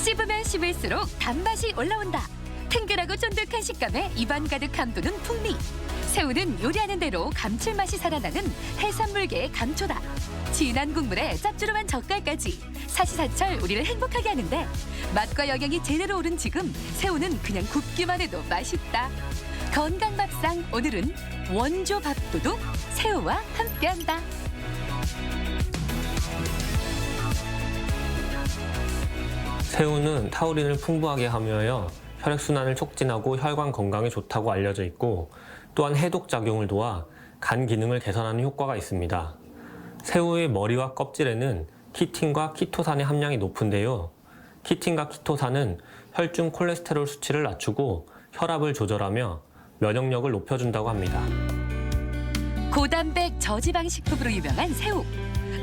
씹으면 씹을수록 단맛이 올라온다. 탱글하고 쫀득한 식감에 입안 가득 감도는 풍미. 새우는 요리하는 대로 감칠맛이 살아나는 해산물계의 감초다. 진한 국물에 짭조름한 젓갈까지 사시사철 우리를 행복하게 하는데 맛과 영양이 제대로 오른 지금 새우는 그냥 굽기만 해도 맛있다. 건강밥상 오늘은 원조 밥도둑 새우와 함께한다. 새우는 타우린을 풍부하게 함유하여 혈액순환을 촉진하고 혈관 건강에 좋다고 알려져 있고 또한 해독 작용을 도와 간 기능을 개선하는 효과가 있습니다. 새우의 머리와 껍질에는 키틴과 키토산의 함량이 높은데요. 키틴과 키토산은 혈중 콜레스테롤 수치를 낮추고 혈압을 조절하며 면역력을 높여준다고 합니다. 고단백 저지방 식품으로 유명한 새우.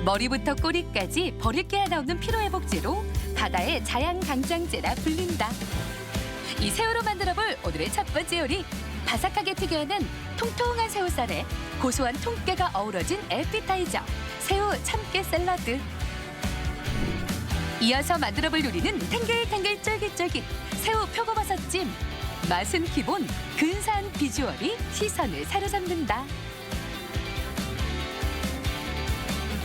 머리부터 꼬리까지 버릴 게 하나 없는 피로회복제로 바다의 자양강장제라 불린다. 이 새우로 만들어볼 오늘의 첫 번째 요리. 바삭하게 튀겨낸 통통한 새우살에 고소한 통깨가 어우러진 에피타이저 새우 참깨 샐러드. 이어서 만들어볼 요리는 탱글탱글 쫄깃쫄깃 새우 표고버섯찜. 맛은 기본, 근사한 비주얼이 시선을 사로잡는다.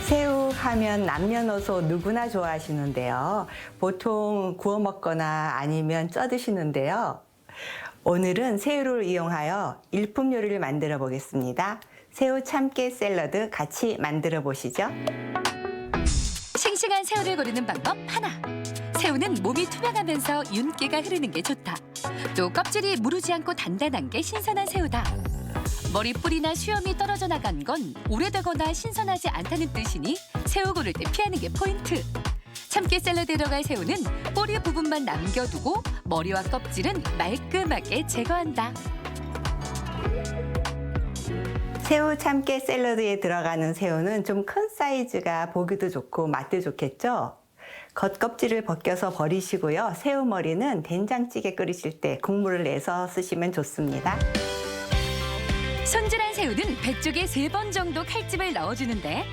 새우 하면 남녀노소 누구나 좋아하시는데요. 보통 구워 먹거나 아니면 쪄 드시는데요. 오늘은 새우를 이용하여 일품 요리를 만들어 보겠습니다. 새우 참깨 샐러드 같이 만들어 보시죠. 싱싱한 새우를 고르는 방법 하나. 새우는 몸이 투명하면서 윤기가 흐르는 게 좋다. 또 껍질이 무르지 않고 단단한 게 신선한 새우다. 머리 뿌리나 수염이 떨어져 나간 건 오래되거나 신선하지 않다는 뜻이니 새우 고를 때 피하는 게 포인트. 참깨 샐러드에 들어갈 새우는 꼬리 부분만 남겨두고 머리와 껍질은 말끔하게 제거한다. 새우 참깨 샐러드에 들어가는 새우는 좀 큰 사이즈가 보기도 좋고 맛도 좋겠죠? 겉껍질을 벗겨서 버리시고요. 새우 머리는 된장찌개 끓이실 때 국물을 내서 쓰시면 좋습니다. 손질한 새우는 배 쪽에 3번 정도 칼집을 넣어주는데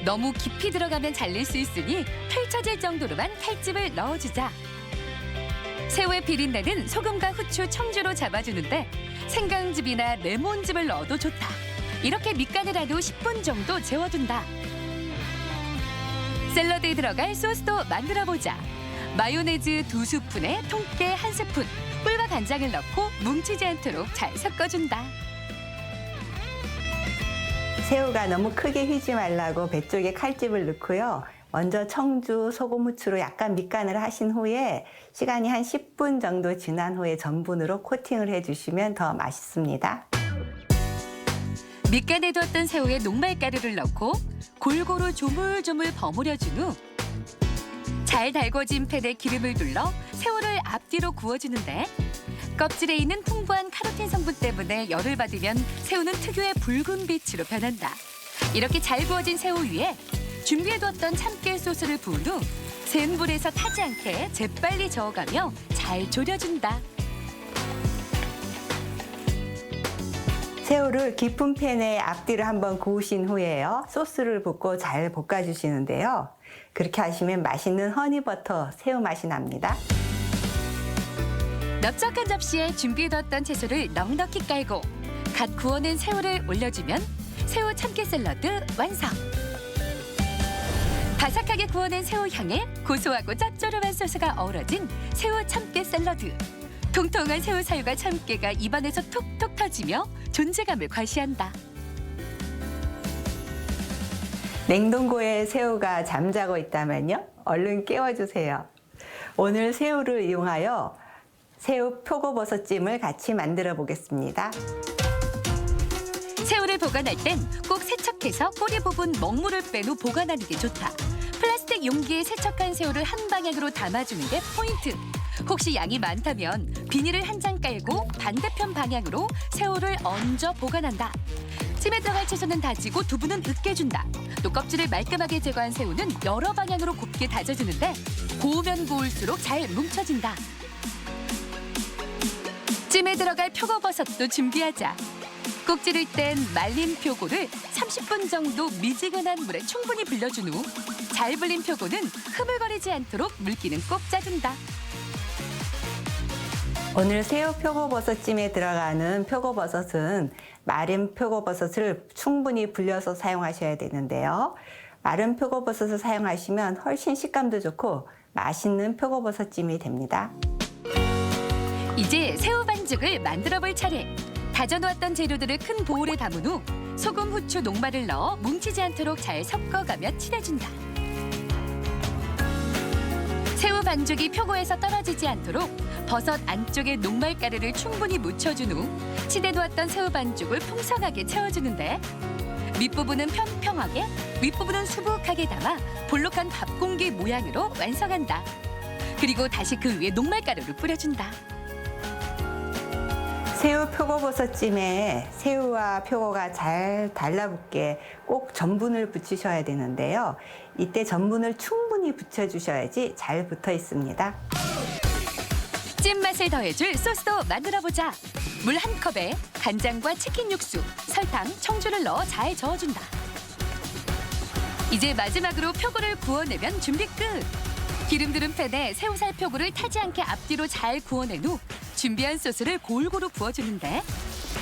너무 깊이 들어가면 잘릴 수 있으니 펼쳐질 정도로만 칼집을 넣어주자. 새우의 비린내는 소금과 후추, 청주로 잡아주는데 생강즙이나 레몬즙을 넣어도 좋다. 이렇게 밑간을 하도 10분 정도 재워둔다. 샐러드에 들어갈 소스도 만들어보자. 마요네즈 2스푼에 통깨 1스푼, 꿀과 간장을 넣고 뭉치지 않도록 잘 섞어준다. 새우가 너무 크게 휘지 말라고 배 쪽에 칼집을 넣고요. 먼저 청주, 소금, 후추로 약간 밑간을 하신 후에 시간이 한 10분 정도 지난 후에 전분으로 코팅을 해주시면 더 맛있습니다. 밑간에 두었던 새우에 녹말가루를 넣고 골고루 조물조물 버무려준 후 잘 달궈진 팬에 기름을 둘러 새우를 앞뒤로 구워주는데 껍질에 있는 풍부한 카로틴 성분 때문에 열을 받으면 새우는 특유의 붉은 빛으로 변한다. 이렇게 잘 구워진 새우 위에 준비해두었던 참깨 소스를 부은 후 센 불에서 타지 않게 재빨리 저어가며 잘 졸여준다. 새우를 깊은 팬에 앞뒤로 한번 구우신 후에요. 소스를 붓고 잘 볶아주시는데요. 그렇게 하시면 맛있는 허니버터 새우 맛이 납니다. 넓적한 접시에 준비해뒀던 채소를 넉넉히 깔고 갓 구워낸 새우를 올려주면 새우 참깨 샐러드 완성! 바삭하게 구워낸 새우 향에 고소하고 짭조름한 소스가 어우러진 새우 참깨 샐러드. 통통한 새우살과 참깨가 입안에서 톡톡 터지며 존재감을 과시한다. 냉동고에 새우가 잠자고 있다면요. 얼른 깨워주세요. 오늘 새우를 이용하여 새우 표고버섯찜을 같이 만들어 보겠습니다. 새우를 보관할 땐 꼭 세척해서 꼬리 부분 먹물을 뺀 후 보관하는 게 좋다. 플라스틱 용기에 세척한 새우를 한 방향으로 담아주는 게 포인트. 혹시 양이 많다면 비닐을 한 장 깔고 반대편 방향으로 새우를 얹어 보관한다. 찜에 들어갈 채소는 다지고 두부는 으깨준다. 또 껍질을 말끔하게 제거한 새우는 여러 방향으로 곱게 다져주는데 고우면 고울수록 잘 뭉쳐진다. 찜에 들어갈 표고버섯도 준비하자. 꼭 찌를 땐 말린 표고를 30분 정도 미지근한 물에 충분히 불려준 후 잘 불린 표고는 흐물거리지 않도록 물기는 꼭 짜준다. 오늘 새우 표고버섯찜에 들어가는 표고버섯은 마른 표고버섯을 충분히 불려서 사용하셔야 되는데요. 마른 표고버섯을 사용하시면 훨씬 식감도 좋고 맛있는 표고버섯찜이 됩니다. 이제 새우 반죽을 만들어 볼 차례. 다져놓았던 재료들을 큰 보울에 담은 후 소금, 후추, 녹말을 넣어 뭉치지 않도록 잘 섞어가며 칠해준다. 새우 반죽이 표고에서 떨어지지 않도록 버섯 안쪽에 녹말가루를 충분히 묻혀준 후 치대놓았던 새우 반죽을 풍성하게 채워주는데 밑부분은 평평하게, 윗부분은 수북하게 담아 볼록한 밥 공기 모양으로 완성한다. 그리고 다시 그 위에 녹말가루를 뿌려준다. 새우 표고버섯찜에 새우와 표고가 잘 달라붙게 꼭 전분을 붙이셔야 되는데요. 이때 전분을 충분히 붙여주셔야지 잘 붙어 있습니다. 찐맛을 더해줄 소스도 만들어보자. 물 한 컵에 간장과 치킨 육수, 설탕, 청주를 넣어 잘 저어준다. 이제 마지막으로 표고를 구워내면 준비 끝. 기름 두른 팬에 새우살 표고를 타지 않게 앞뒤로 잘 구워낸 후 준비한 소스를 골고루 부어주는데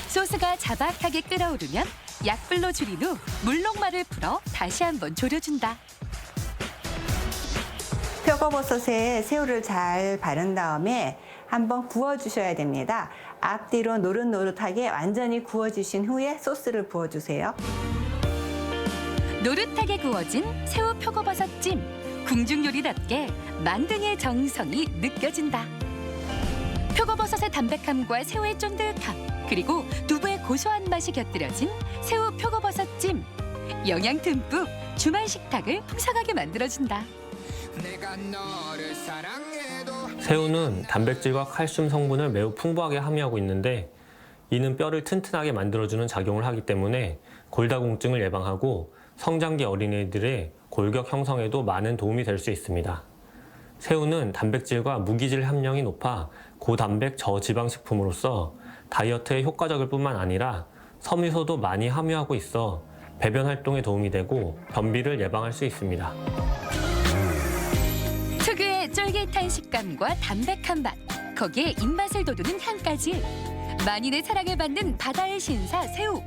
소스가 자박하게 끓어오르면 약불로 줄인 후 물녹말을 풀어 다시 한번 졸여준다. 표고버섯에 새우를 잘 바른 다음에 한번 구워주셔야 됩니다. 앞뒤로 노릇노릇하게 완전히 구워주신 후에 소스를 부어주세요. 노릇하게 구워진 새우 표고버섯찜. 궁중 요리답게 만등의 정성이 느껴진다. 표고버섯의 담백함과 새우의 쫀득함, 그리고 두부의 고소한 맛이 곁들여진 새우 표고버섯찜. 영양 듬뿍 주말 식탁을 풍성하게 만들어준다. 새우는 단백질과 칼슘 성분을 매우 풍부하게 함유하고 있는데 이는 뼈를 튼튼하게 만들어주는 작용을 하기 때문에 골다공증을 예방하고 성장기 어린이들의 골격 형성에도 많은 도움이 될 수 있습니다. 새우는 단백질과 무기질 함량이 높아 고단백 저지방 식품으로서 다이어트에 효과적일 뿐만 아니라 섬유소도 많이 함유하고 있어 배변 활동에 도움이 되고 변비를 예방할 수 있습니다. 특유의 쫄깃한 식감과 담백한 맛, 거기에 입맛을 돋우는 향까지 만인의 사랑을 받는 바다의 신사 새우.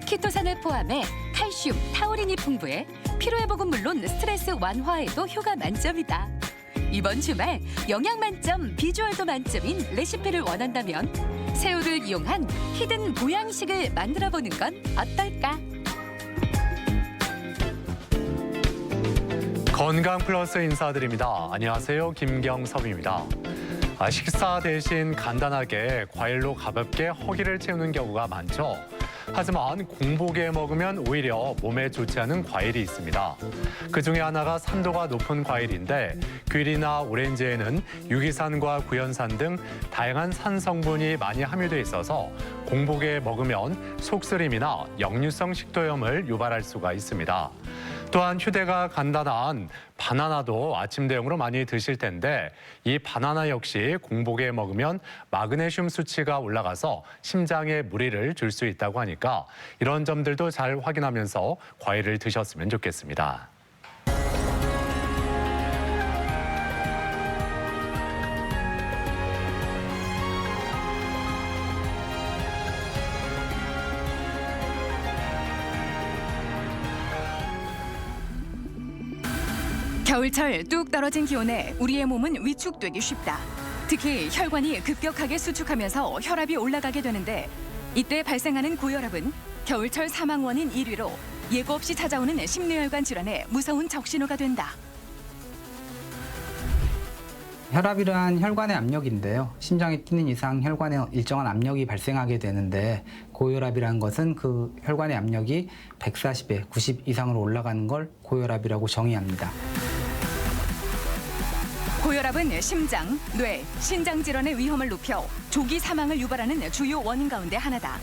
키토산을 포함해 칼슘, 타우린이 풍부해 피로회복은 물론 스트레스 완화에도 효과 만점이다. 이번 주말 영양 만점, 비주얼도 만점인 레시피를 원한다면 새우를 이용한 히든 보양식을 만들어보는 건 어떨까? 건강 플러스 인사드립니다. 안녕하세요. 김경섭입니다. 식사 대신 간단하게 과일로 가볍게 허기를 채우는 경우가 많죠. 하지만 공복에 먹으면 오히려 몸에 좋지 않은 과일이 있습니다. 그중에 하나가 산도가 높은 과일인데 귤이나 오렌지에는 유기산과 구연산 등 다양한 산 성분이 많이 함유돼 있어서 공복에 먹으면 속쓰림이나 역류성 식도염을 유발할 수가 있습니다. 또한 휴대가 간단한 바나나도 아침 대용으로 많이 드실 텐데 이 바나나 역시 공복에 먹으면 마그네슘 수치가 올라가서 심장에 무리를 줄 수 있다고 하니까 이런 점들도 잘 확인하면서 과일을 드셨으면 좋겠습니다. 겨울철 뚝 떨어진 기온에 우리의 몸은 위축되기 쉽다. 특히 혈관이 급격하게 수축하면서 혈압이 올라가게 되는데 이때 발생하는 고혈압은 겨울철 사망 원인 1위로 예고 없이 찾아오는 심뇌혈관 질환의 무서운 적신호가 된다. 혈압이란 혈관의 압력인데요. 심장이 뛰는 이상 혈관에 일정한 압력이 발생하게 되는데 고혈압이라는 것은 그 혈관의 압력이 140에 90 이상으로 올라가는 걸 고혈압이라고 정의합니다. 고혈압은 심장, 뇌, 신장 질환의 위험을 높여 조기 사망을 유발하는 주요 원인 가운데 하나다.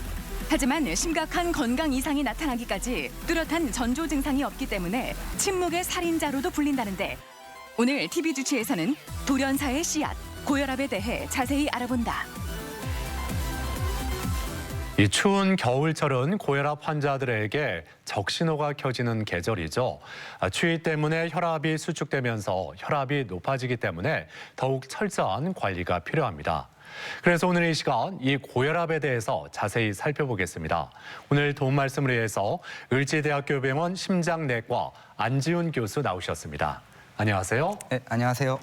하지만 심각한 건강 이상이 나타나기까지 뚜렷한 전조 증상이 없기 때문에 침묵의 살인자로도 불린다는데 오늘 TV 주치에서는 돌연사의 씨앗, 고혈압에 대해 자세히 알아본다. 이 추운 겨울철은 고혈압 환자들에게 적신호가 켜지는 계절이죠. 추위 때문에 혈압이 수축되면서 혈압이 높아지기 때문에 더욱 철저한 관리가 필요합니다. 그래서 오늘 이 시간 이 고혈압에 대해서 자세히 살펴보겠습니다. 오늘 도움 말씀을 위해서 을지대학교 병원 심장내과 안지훈 교수 나오셨습니다. 안녕하세요. 네, 안녕하세요.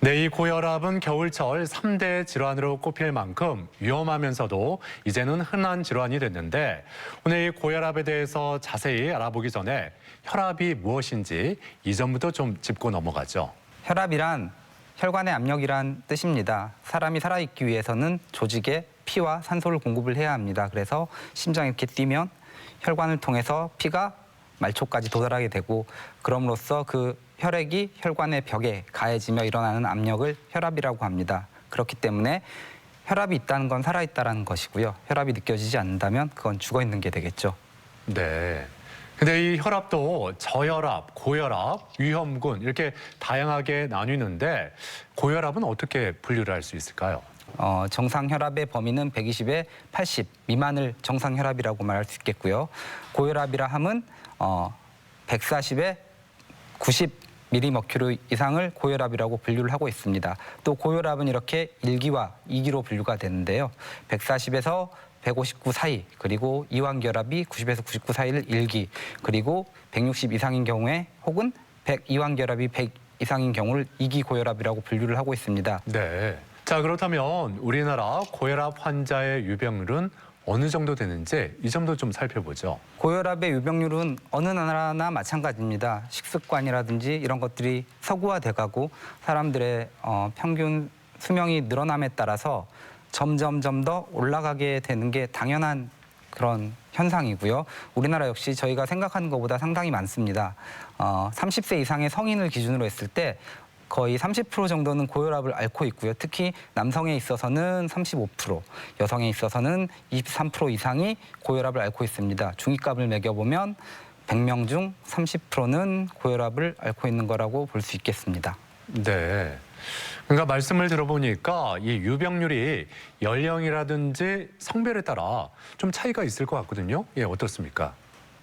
네, 이 고혈압은 겨울철 3대 질환으로 꼽힐 만큼 위험하면서도 이제는 흔한 질환이 됐는데 오늘 이 고혈압에 대해서 자세히 알아보기 전에 혈압이 무엇인지 이 점부터 좀 짚고 넘어가죠. 혈압이란 혈관의 압력이란 뜻입니다. 사람이 살아있기 위해서는 조직에 피와 산소를 공급을 해야 합니다. 그래서 심장이 이렇게 뛰면 혈관을 통해서 피가 말초까지 도달하게 되고 그럼으로써 그 혈액이 혈관의 벽에 가해지며 일어나는 압력을 혈압이라고 합니다. 그렇기 때문에 혈압이 있다는 건 살아있다는 것이고요. 혈압이 느껴지지 않는다면 그건 죽어있는 게 되겠죠. 네. 근데 이 혈압도 저혈압, 고혈압, 위험군 이렇게 다양하게 나뉘는데 고혈압은 어떻게 분류를 할 수 있을까요? 정상 혈압의 범위는 120에 80 미만을 정상 혈압이라고 말할 수 있겠고요. 고혈압이라 함은 140에 90 미리머큐리 이상을 고혈압이라고 분류를 하고 있습니다. 또 고혈압은 이렇게 1기와 2기로 분류가 되는데요. 140에서 159 사이, 그리고 이완결합이 90에서 99 사이를 1기, 그리고 160 이상인 경우에 혹은 이완결합이 100 이상인 경우를 2기 고혈압이라고 분류를 하고 있습니다. 네. 자, 그렇다면 우리나라 고혈압 환자의 유병률은 어느 정도 되는지 이 점도 좀 살펴보죠. 고혈압의 유병률은 어느 나라나 마찬가지입니다. 식습관이라든지 이런 것들이 서구화돼가고 사람들의 평균 수명이 늘어남에 따라서 점점 더 올라가게 되는 게 당연한 그런 현상이고요. 우리나라 역시 저희가 생각하는 것보다 상당히 많습니다. 30세 이상의 성인을 기준으로 했을 때 거의 30% 정도는 고혈압을 앓고 있고요. 특히 남성에 있어서는 35%, 여성에 있어서는 23% 이상이 고혈압을 앓고 있습니다. 중위값을 매겨보면 100명 중 30%는 고혈압을 앓고 있는 거라고 볼 수 있겠습니다. 네. 그러니까 말씀을 들어보니까 이 유병률이 연령이라든지 성별에 따라 좀 차이가 있을 것 같거든요. 예, 어떻습니까?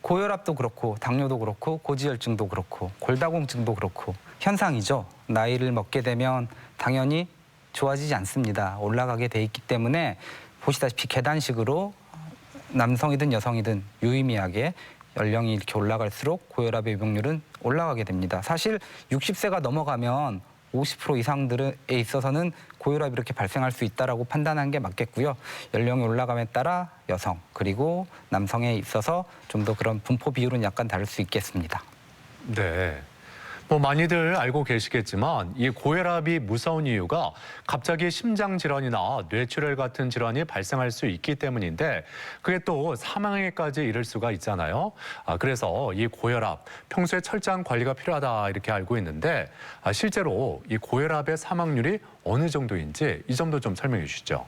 고혈압도 그렇고 당뇨도 그렇고 고지혈증도 그렇고 골다공증도 그렇고 현상이죠. 나이를 먹게 되면 당연히 좋아지지 않습니다. 올라가게 돼 있기 때문에 보시다시피 계단식으로 남성이든 여성이든 유의미하게 연령이 이렇게 올라갈수록 고혈압의 유병률은 올라가게 됩니다. 사실 60세가 넘어가면 50% 이상들에 있어서는 고혈압이 이렇게 발생할 수 있다라고 판단하는 게 맞겠고요. 연령이 올라감에 따라 여성 그리고 남성에 있어서 좀 더 그런 분포 비율은 약간 다를 수 있겠습니다. 네. 뭐 많이들 알고 계시겠지만 이 고혈압이 무서운 이유가 갑자기 심장 질환이나 뇌출혈 같은 질환이 발생할 수 있기 때문인데 그게 또 사망에까지 이를 수가 있잖아요. 그래서 이 고혈압 평소에 철저한 관리가 필요하다 이렇게 알고 있는데 실제로 이 고혈압의 사망률이 어느 정도인지 이 점도 좀 설명해 주시죠.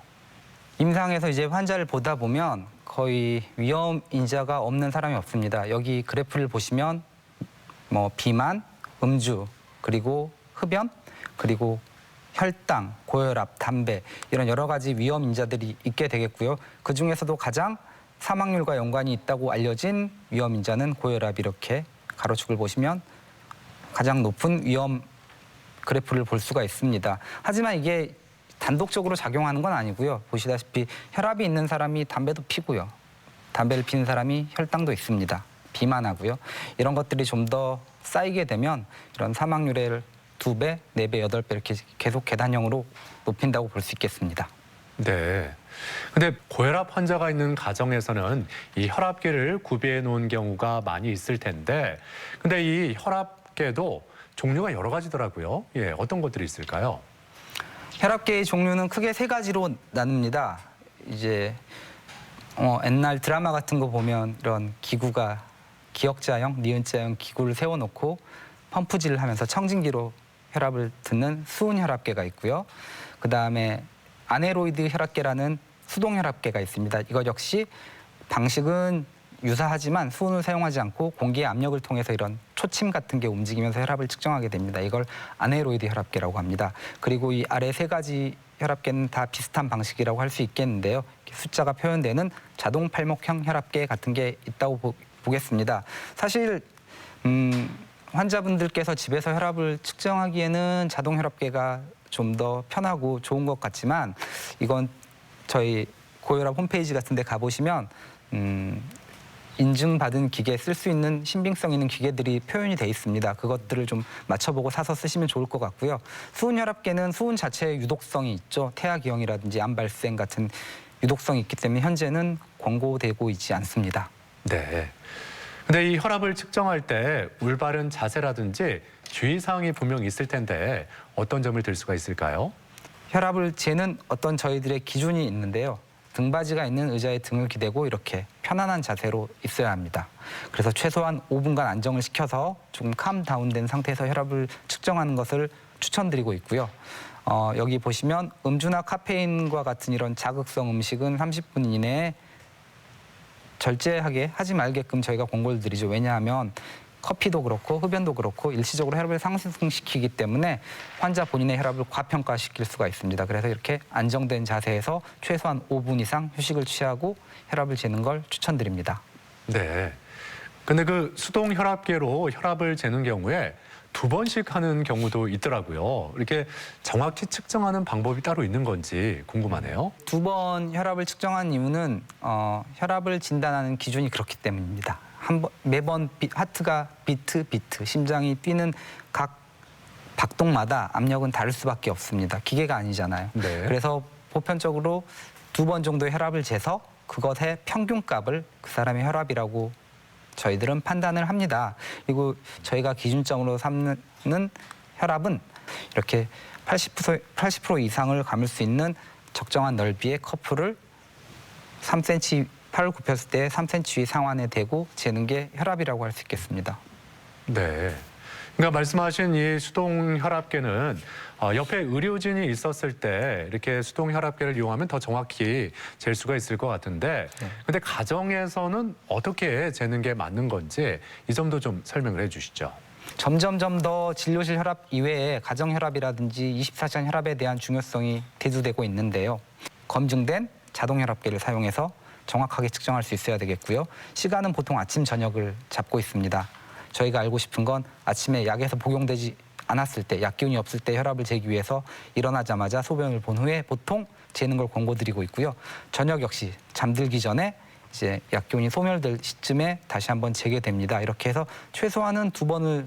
임상에서 이제 환자를 보다 보면 거의 위험 인자가 없는 사람이 없습니다. 여기 그래프를 보시면 뭐 비만, 음주, 그리고 흡연, 그리고 혈당, 고혈압, 담배 이런 여러 가지 위험 인자들이 있게 되겠고요. 그 중에서도 가장 사망률과 연관이 있다고 알려진 위험 인자는 고혈압 이렇게 가로축을 보시면 가장 높은 위험 그래프를 볼 수가 있습니다. 하지만 이게 단독적으로 작용하는 건 아니고요. 보시다시피 혈압이 있는 사람이 담배도 피고요. 담배를 피는 사람이 혈당도 있습니다. 비만하고요. 이런 것들이 좀 더 쌓이게 되면 이런 사망률을 2배, 4배, 8배 이렇게 계속 계단형으로 높인다고 볼 수 있겠습니다. 네. 근데 고혈압 환자가 있는 가정에서는 이 혈압계를 구비해 놓은 경우가 많이 있을 텐데 근데 이 혈압계도 종류가 여러 가지더라고요. 예, 어떤 것들이 있을까요? 혈압계의 종류는 크게 3가지로 나눕니다. 이제 옛날 드라마 같은 거 보면 이런 기구가 기역자형, 니은자형 기구를 세워놓고 펌프질을 하면서 청진기로 혈압을 듣는 수은 혈압계가 있고요. 그 다음에 아네로이드 혈압계라는 수동 혈압계가 있습니다. 이것 역시 방식은 유사하지만 수은을 사용하지 않고 공기의 압력을 통해서 이런 초침 같은 게 움직이면서 혈압을 측정하게 됩니다. 이걸 아네로이드 혈압계라고 합니다. 그리고 이 아래 세 가지 혈압계는 다 비슷한 방식이라고 할 수 있겠는데요. 숫자가 표현되는 자동 팔목형 혈압계 같은 게 있다고 보겠습니다. 사실 환자분들께서 집에서 혈압을 측정하기에는 자동 혈압계가 좀 더 편하고 좋은 것 같지만 이건 저희 고혈압 홈페이지 같은 데 가보시면 인증받은 기계 쓸 수 있는 신빙성 있는 기계들이 표현이 돼 있습니다. 그것들을 좀 맞춰보고 사서 쓰시면 좋을 것 같고요. 수은 혈압계는 수은 자체의 유독성이 있죠. 태아기형이라든지 암 발생 같은 유독성이 있기 때문에 현재는 권고되고 있지 않습니다. 네. 근데 이 혈압을 측정할 때 올바른 자세라든지 주의사항이 분명히 있을 텐데 어떤 점을 들 수가 있을까요? 혈압을 재는 어떤 저희들의 기준이 있는데요. 등받이가 있는 의자에 등을 기대고 이렇게 편안한 자세로 있어야 합니다. 그래서 최소한 5분간 안정을 시켜서 조금 캄다운된 상태에서 혈압을 측정하는 것을 추천드리고 있고요. 여기 보시면 음주나 카페인과 같은 이런 자극성 음식은 30분 이내에 절제하게 하지 말게끔 저희가 권고를 드리죠. 왜냐하면 커피도 그렇고 흡연도 그렇고 일시적으로 혈압을 상승시키기 때문에 환자 본인의 혈압을 과평가시킬 수가 있습니다. 그래서 이렇게 안정된 자세에서 최소한 5분 이상 휴식을 취하고 혈압을 재는 걸 추천드립니다. 네. 근데 그 수동 혈압계로 혈압을 재는 경우에 2번씩 하는 경우도 있더라고요. 이렇게 정확히 측정하는 방법이 따로 있는 건지 궁금하네요. 2번 혈압을 측정한 이유는 혈압을 진단하는 기준이 그렇기 때문입니다. 매번 하트가 비트, 심장이 뛰는 각 박동마다 압력은 다를 수밖에 없습니다. 기계가 아니잖아요. 네. 그래서 보편적으로 2번 정도의 혈압을 재서 그것의 평균값을 그 사람의 혈압이라고 저희들은 판단을 합니다. 그리고 저희가 기준점으로 삼는 혈압은 이렇게 80% 이상을 감을 수 있는 적정한 넓이의 커프를 3cm 팔을 굽혔을 때 3cm 위 상완에 대고 재는 게 혈압이라고 할 수 있겠습니다. 네. 그러니까 말씀하신 이 수동 혈압계는 옆에 의료진이 있었을 때 이렇게 수동 혈압계를 이용하면 더 정확히 잴 수가 있을 것 같은데 근데 가정에서는 어떻게 재는 게 맞는 건지 이 점도 좀 설명을 해 주시죠. 점점점 더 진료실 혈압 이외에 가정 혈압이라든지 24시간 혈압에 대한 중요성이 대두되고 있는데요. 검증된 자동 혈압계를 사용해서 정확하게 측정할 수 있어야 되겠고요. 시간은 보통 아침, 저녁을 잡고 있습니다. 저희가 알고 싶은 건 아침에 약에서 복용되지 않았을 때, 약 기운이 없을 때 혈압을 재기 위해서 일어나자마자 소변을 본 후에 보통 재는 걸 권고드리고 있고요. 저녁 역시 잠들기 전에 이제 약 기운이 소멸될 시점에 다시 한번 재게 됩니다. 이렇게 해서 최소한은 2번을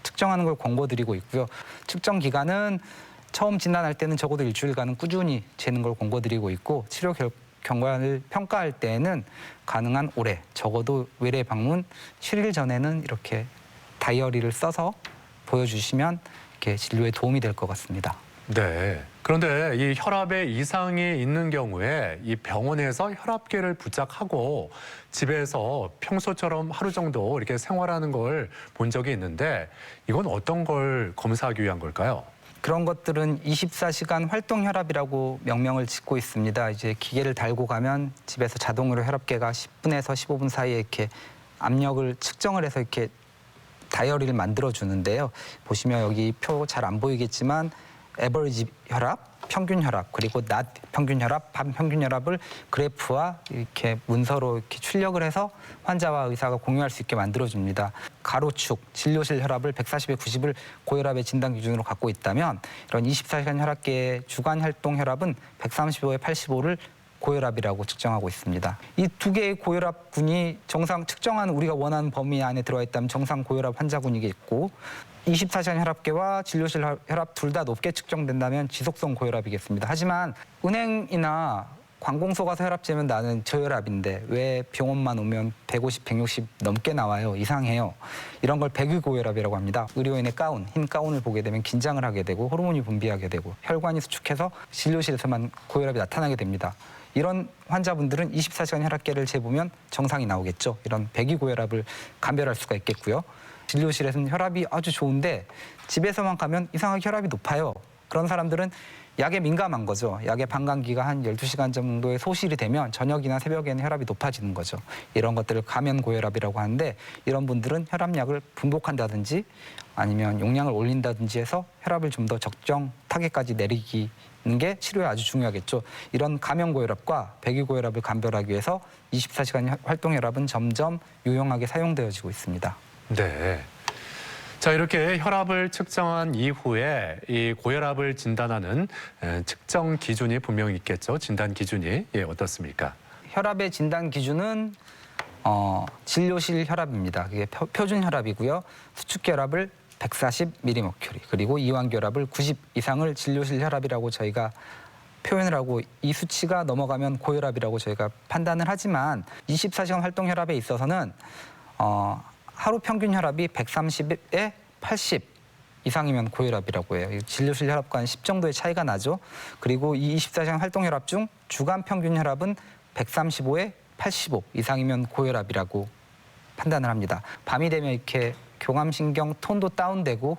측정하는 걸 권고드리고 있고요. 측정 기간은 처음 진단할 때는 적어도 일주일간은 꾸준히 재는 걸 권고드리고 있고 치료 경과를 평가할 때에는 가능한 올해 적어도 외래 방문 7일 전에는 이렇게 다이어리를 써서 보여주시면 이렇게 진료에 도움이 될 것 같습니다. 네. 그런데 이 혈압에 이상이 있는 경우에 이 병원에서 혈압계를 부착하고 집에서 평소처럼 하루 정도 이렇게 생활하는 걸 본 적이 있는데 이건 어떤 걸 검사하기 위한 걸까요? 그런 것들은 24시간 활동 혈압이라고 명명을 짓고 있습니다. 이제 기계를 달고 가면 집에서 자동으로 혈압계가 10분에서 15분 사이에 이렇게 압력을 측정을 해서 이렇게 다이어리를 만들어 주는데요. 보시면 여기 표 잘 안 보이겠지만 에버리지 혈압, 평균 혈압, 그리고 낮 평균 혈압, 밤 평균 혈압을 그래프와 이렇게 문서로 이렇게 출력을 해서 환자와 의사가 공유할 수 있게 만들어줍니다. 가로축, 진료실 혈압을 140에 90을 고혈압의 진단 기준으로 갖고 있다면 이런 24시간 혈압계의 주간 활동 혈압은 135에 85를 고혈압이라고 측정하고 있습니다. 이 두 개의 고혈압군이 정상 측정한 우리가 원하는 범위 안에 들어와 있다면 정상 고혈압 환자군이겠고 24시간 혈압계와 진료실 혈압 둘 다 높게 측정된다면 지속성 고혈압이겠습니다. 하지만 은행이나 관공서 가서 혈압 재면 나는 저혈압인데 왜 병원만 오면 150, 160 넘게 나와요. 이상해요. 이런 걸 백위고혈압이라고 합니다. 의료인의 가운, 흰 가운을 보게 되면 긴장을 하게 되고 호르몬이 분비하게 되고 혈관이 수축해서 진료실에서만 고혈압이 나타나게 됩니다. 이런 환자분들은 24시간 혈압계를 재보면 정상이 나오겠죠. 이런 백위고혈압을 감별할 수가 있겠고요. 진료실에서는 혈압이 아주 좋은데 집에서만 가면 이상하게 혈압이 높아요. 그런 사람들은 약에 민감한 거죠. 약의 반감기가 한 12시간 정도의 소실이 되면 저녁이나 새벽에는 혈압이 높아지는 거죠. 이런 것들을 가면고혈압이라고 하는데 이런 분들은 혈압약을 분복한다든지 아니면 용량을 올린다든지 해서 혈압을 좀 더 적정 타겟까지 내리는 게 치료에 아주 중요하겠죠. 이런 가면고혈압과 배기고혈압을 감별하기 위해서 24시간 활동혈압은 점점 유용하게 사용되어지고 있습니다. 네. 자, 이렇게 혈압을 측정한 이후에 이 고혈압을 진단하는 측정 기준이 분명히 있겠죠. 진단 기준이 어떻습니까? 혈압의 진단 기준은 진료실 혈압입니다. 그게 표준 혈압이고요. 수축혈압을 140mmHg 그리고 이완결합을 90 이상을 진료실 혈압이라고 저희가 표현을 하고 이 수치가 넘어가면 고혈압이라고 저희가 판단을 하지만 24시간 활동 혈압에 있어서는 하루 평균 혈압이 130에 80 이상이면 고혈압이라고 해요. 진료실 혈압과는 10 정도의 차이가 나죠. 그리고 이 24시간 활동 혈압 중 주간 평균 혈압은 135에 85 이상이면 고혈압이라고 판단을 합니다. 밤이 되면 이렇게 교감신경 톤도 다운되고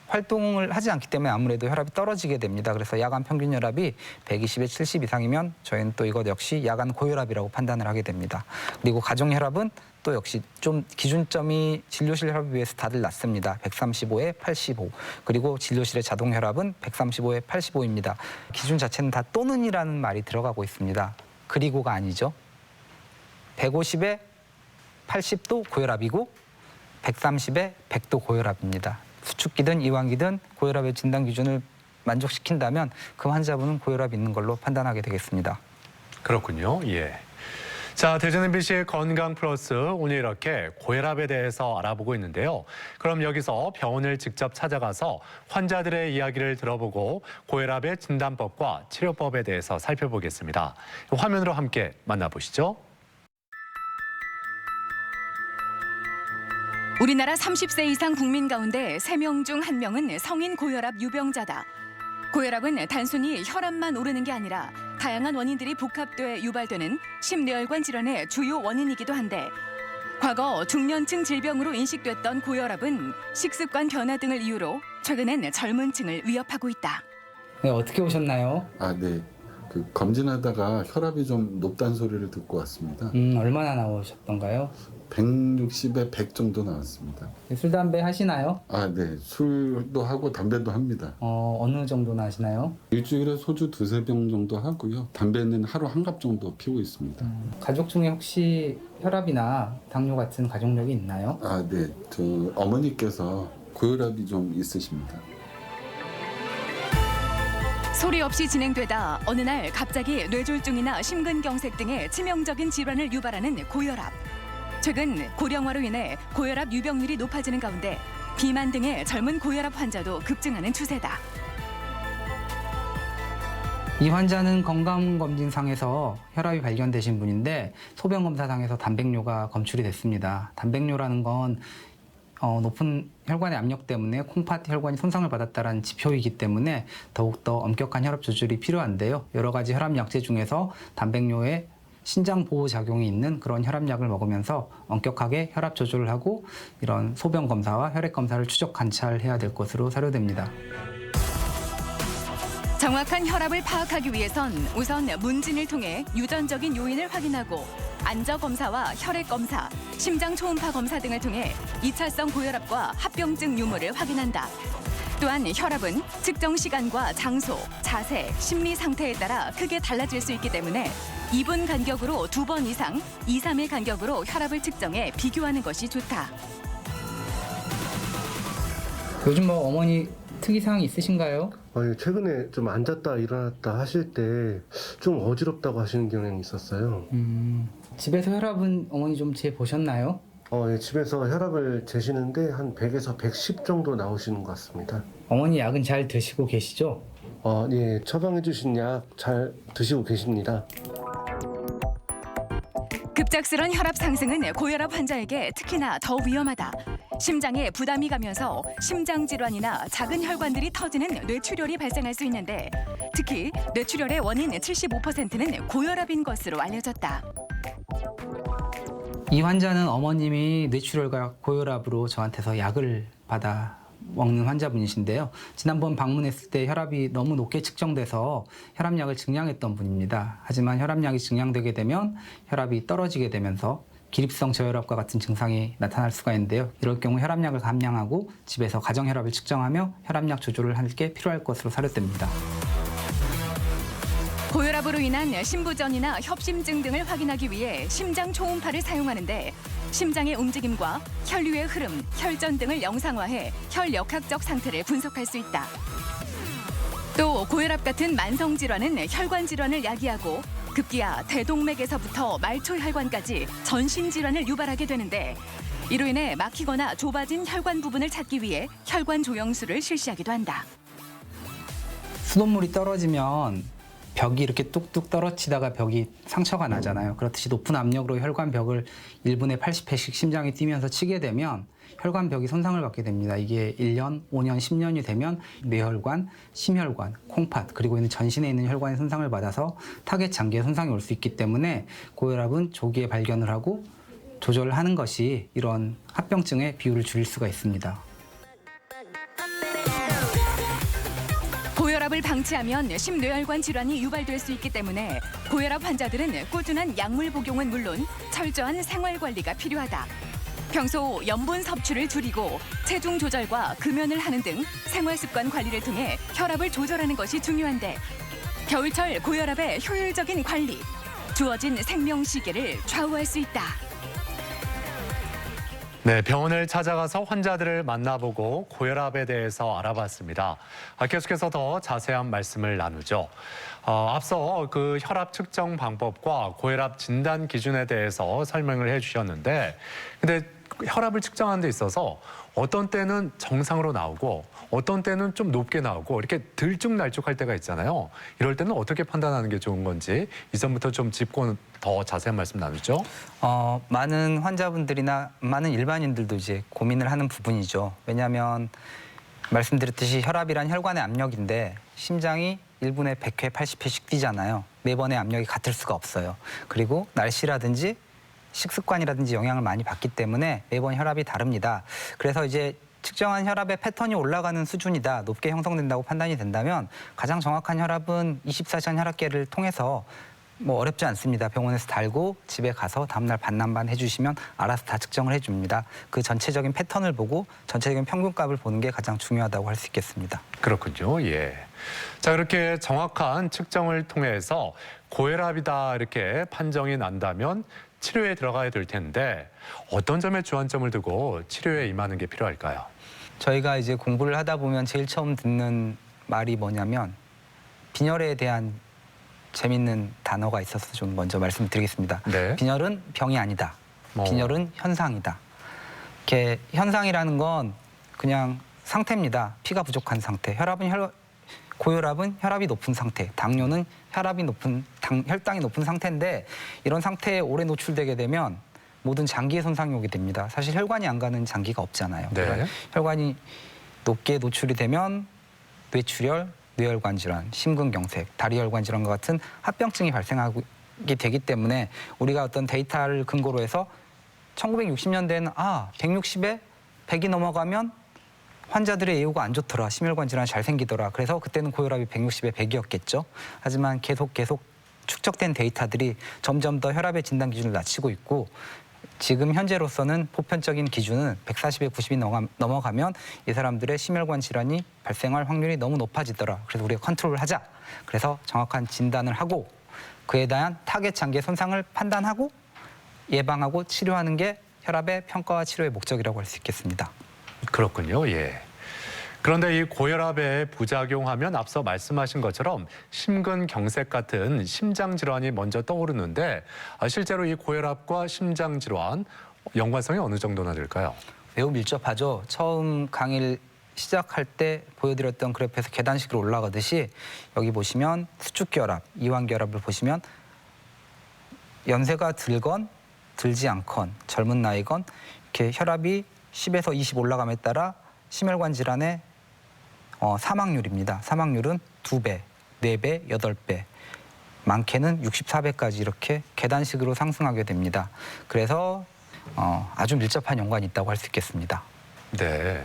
활동을 하지 않기 때문에 아무래도 혈압이 떨어지게 됩니다. 그래서 야간 평균 혈압이 120에 70 이상이면 저희는 또 이것 역시 야간 고혈압이라고 판단을 하게 됩니다. 그리고 가정 혈압은 또 역시 좀 기준점이 진료실 혈압에 비해서 다들 낮습니다. 135에 85. 그리고 진료실의 자동 혈압은 135에 85입니다. 기준 자체는 다 또는이라는 말이 들어가고 있습니다. 그리고가 아니죠. 150에 80도 고혈압이고 130에 100도 고혈압입니다. 수축기든 이완기든 고혈압의 진단 기준을 만족시킨다면 그 환자분은 고혈압이 있는 걸로 판단하게 되겠습니다. 그렇군요. 예. 자, 대전 MBC의 건강 플러스 오늘 이렇게 고혈압에 대해서 알아보고 있는데요. 그럼 여기서 병원을 직접 찾아가서 환자들의 이야기를 들어보고 고혈압의 진단법과 치료법에 대해서 살펴보겠습니다. 화면으로 함께 만나보시죠. 우리나라 30세 이상 국민 가운데 3명 중 1명은 성인 고혈압 유병자다. 고혈압은 단순히 혈압만 오르는 게 아니라 다양한 원인들이 복합돼 유발되는 심뇌혈관 질환의 주요 원인이기도 한데 과거 중년층 질병으로 인식됐던 고혈압은 식습관 변화 등을 이유로 최근엔 젊은 층을 위협하고 있다. 네, 어떻게 오셨나요? 네. 검진하다가 혈압이 좀 높다는 소리를 듣고 왔습니다. 얼마나 나오셨던가요? 160에 100 정도 나왔습니다. 술, 담배 하시나요? 네. 술도 하고 담배도 합니다. 어느 정도나 하시나요? 일주일에 소주 2-3병 정도 하고요. 담배는 하루 1갑 정도 피우고 있습니다. 가족 중에 혹시 혈압이나 당뇨 같은 가족력이 있나요? 네. 어머니께서 고혈압이 좀 있으십니다. 소리 없이 진행되다 어느 날 갑자기 뇌졸중이나 심근경색 등의 치명적인 질환을 유발하는 고혈압. 최근 고령화로 인해 고혈압 유병률이 높아지는 가운데 비만 등의 젊은 고혈압 환자도 급증하는 추세다. 이 환자는 건강검진상에서 혈압이 발견되신 분인데 소변검사상에서 단백뇨가 검출이 됐습니다. 단백뇨라는 건 높은 혈관의 압력 때문에 콩팥 혈관이 손상을 받았다는 지표이기 때문에 더욱더 엄격한 혈압 조절이 필요한데요. 여러 가지 혈압 약제 중에서 단백뇨에 신장 보호 작용이 있는 그런 혈압약을 먹으면서 엄격하게 혈압 조절을 하고 이런 소변 검사와 혈액 검사를 추적 관찰해야 될 것으로 사료됩니다. 정확한 혈압을 파악하기 위해선 우선 문진을 통해 유전적인 요인을 확인하고 안저 검사와 혈액 검사, 심장 초음파 검사 등을 통해 2차성 고혈압과 합병증 유무를 확인한다. 또한 혈압은 측정 시간과 장소, 자세, 심리 상태에 따라 크게 달라질 수 있기 때문에 2분 간격으로 2번 이상, 2, 3일 간격으로 혈압을 측정해 비교하는 것이 좋다. 요즘 어머니 특이사항이 있으신가요? 최근에 좀 앉았다 일어났다 하실 때 좀 어지럽다고 하시는 경향이 있었어요. 집에서 혈압은 어머니 좀 재보셨나요? 집에서 혈압을 재시는데 한 100에서 110 정도 나오시는 것 같습니다. 어머니 약은 잘 드시고 계시죠? 예, 처방해 주신 약 잘 드시고 계십니다. 급작스런 혈압 상승은 고혈압 환자에게 특히나 더 위험하다. 심장에 부담이 가면서 심장 질환이나 작은 혈관들이 터지는 뇌출혈이 발생할 수 있는데 특히 뇌출혈의 원인 75%는 고혈압인 것으로 알려졌다. 이 환자는 어머님이 뇌출혈과 고혈압으로 저한테서 약을 받아 먹는 환자분이신데요. 지난번 방문했을 때 혈압이 너무 높게 측정돼서 혈압약을 증량했던 분입니다. 하지만 혈압약이 증량되게 되면 혈압이 떨어지게 되면서 기립성 저혈압과 같은 증상이 나타날 수가 있는데요. 이럴 경우 혈압약을 감량하고 집에서 가정 혈압을 측정하며 혈압약 조절을 할 게 필요할 것으로 사료됩니다. 고혈압으로 인한 심부전이나 협심증 등을 확인하기 위해 심장 초음파를 사용하는데 심장의 움직임과 혈류의 흐름, 혈전 등을 영상화해 혈역학적 상태를 분석할 수 있다. 또 고혈압 같은 만성 질환은 혈관 질환을 야기하고 급기야 대동맥에서부터 말초혈관까지 전신 질환을 유발하게 되는데 이로 인해 막히거나 좁아진 혈관 부분을 찾기 위해 혈관 조영술을 실시하기도 한다. 수돗물이 떨어지면 벽이 이렇게 뚝뚝 떨어지다가 벽이 상처가 나잖아요. 그렇듯이 높은 압력으로 혈관 벽을 1분에 80회씩 심장이 뛰면서 치게 되면 혈관 벽이 손상을 받게 됩니다. 이게 1년, 5년, 10년이 되면 뇌혈관, 심혈관, 콩팥 그리고 있는 전신에 있는 혈관이 손상을 받아서 타겟 장기에 손상이 올 수 있기 때문에 고혈압은 조기에 발견을 하고 조절을 하는 것이 이런 합병증의 비율을 줄일 수가 있습니다. 고혈압을 방치하면 심뇌혈관 질환이 유발될 수 있기 때문에 고혈압 환자들은 꾸준한 약물 복용은 물론 철저한 생활 관리가 필요하다. 평소 염분 섭취를 줄이고 체중 조절과 금연을 하는 등 생활 습관 관리를 통해 혈압을 조절하는 것이 중요한데 겨울철 고혈압의 효율적인 관리, 주어진 생명 시계를 좌우할 수 있다. 네, 병원을 찾아가서 환자들을 만나보고 고혈압에 대해서 알아봤습니다. 계속해서 더 자세한 말씀을 나누죠. 앞서 그 혈압 측정 방법과 고혈압 진단 기준에 대해서 설명을 해주셨는데, 근데 혈압을 측정하는 데 있어서 어떤 때는 정상으로 나오고 어떤 때는 좀 높게 나오고 이렇게 들쭉날쭉할 때가 있잖아요. 이럴 때는 어떻게 판단하는 게 좋은 건지 이전부터 좀 짚고 더 자세한 말씀 나누죠. 많은 환자분들이나 많은 일반인들도 이제 고민을 하는 부분이죠. 왜냐하면 말씀드렸듯이 혈압이란 혈관의 압력인데 심장이 1분에 100회, 80회씩 뛰잖아요. 매번의 압력이 같을 수가 없어요. 그리고 날씨라든지 식습관이라든지 영향을 많이 받기 때문에 매번 혈압이 다릅니다. 그래서 이제 측정한 혈압의 패턴이 올라가는 수준이다, 높게 형성된다고 판단이 된다면 가장 정확한 혈압은 24시간 혈압계를 통해서 어렵지 않습니다. 병원에서 달고 집에 가서 다음날 반납만 해주시면 알아서 다 측정을 해줍니다. 그 전체적인 패턴을 보고 전체적인 평균값을 보는 게 가장 중요하다고 할 수 있겠습니다. 그렇군요. 예. 자, 그렇게 정확한 측정을 통해서 고혈압이다 이렇게 판정이 난다면 치료에 들어가야 될 텐데 어떤 점에 주안점을 두고 치료에 임하는 게 필요할까요? 저희가 이제 공부를 하다 보면 제일 처음 듣는 말이 뭐냐면 빈혈에 대한 재밌는 단어가 있어서 좀 먼저 말씀드리겠습니다. 네. 빈혈은 병이 아니다. 빈혈은 현상이다. 이렇게 현상이라는 건 그냥 상태입니다. 피가 부족한 상태. 고혈압은 혈압이 높은 상태, 당뇨는 혈당이 높은 상태인데 이런 상태에 오래 노출되게 되면 모든 장기에 손상이 오게 됩니다. 사실 혈관이 안 가는 장기가 없잖아요. 네. 혈관이 높게 노출이 되면 뇌출혈, 뇌혈관 질환, 심근경색, 다리혈관 질환과 같은 합병증이 발생하게 되기 때문에 우리가 어떤 데이터를 근거로 해서 1960년대에는 160에 100이 넘어가면 환자들의 예후가 안 좋더라. 심혈관 질환이 잘 생기더라. 그래서 그때는 고혈압이 160에 100이었겠죠. 하지만 계속 축적된 데이터들이 점점 더 혈압의 진단 기준을 낮추고 있고 지금 현재로서는 보편적인 기준은 140에 90이 넘어가면 이 사람들의 심혈관 질환이 발생할 확률이 너무 높아지더라. 그래서 우리가 컨트롤을 하자. 그래서 정확한 진단을 하고 그에 대한 타겟 장기의 손상을 판단하고 예방하고 치료하는 게 혈압의 평가와 치료의 목적이라고 할 수 있겠습니다. 그렇군요. 예. 그런데 이 고혈압에 부작용하면 앞서 말씀하신 것처럼 심근경색 같은 심장 질환이 먼저 떠오르는데 실제로 이 고혈압과 심장 질환 연관성이 어느 정도나 될까요? 매우 밀접하죠. 처음 강의를 시작할 때 보여드렸던 그래프에서 계단식으로 올라가듯이 여기 보시면 수축기혈압, 이완기혈압을 보시면 연세가 들건 들지 않건 젊은 나이건 이렇게 혈압이 10에서 20 올라감에 따라 심혈관 질환의 사망률입니다. 사망률은 2배, 4배, 8배, 많게는 64배까지 이렇게 계단식으로 상승하게 됩니다. 그래서 아주 밀접한 연관이 있다고 할 수 있겠습니다. 네.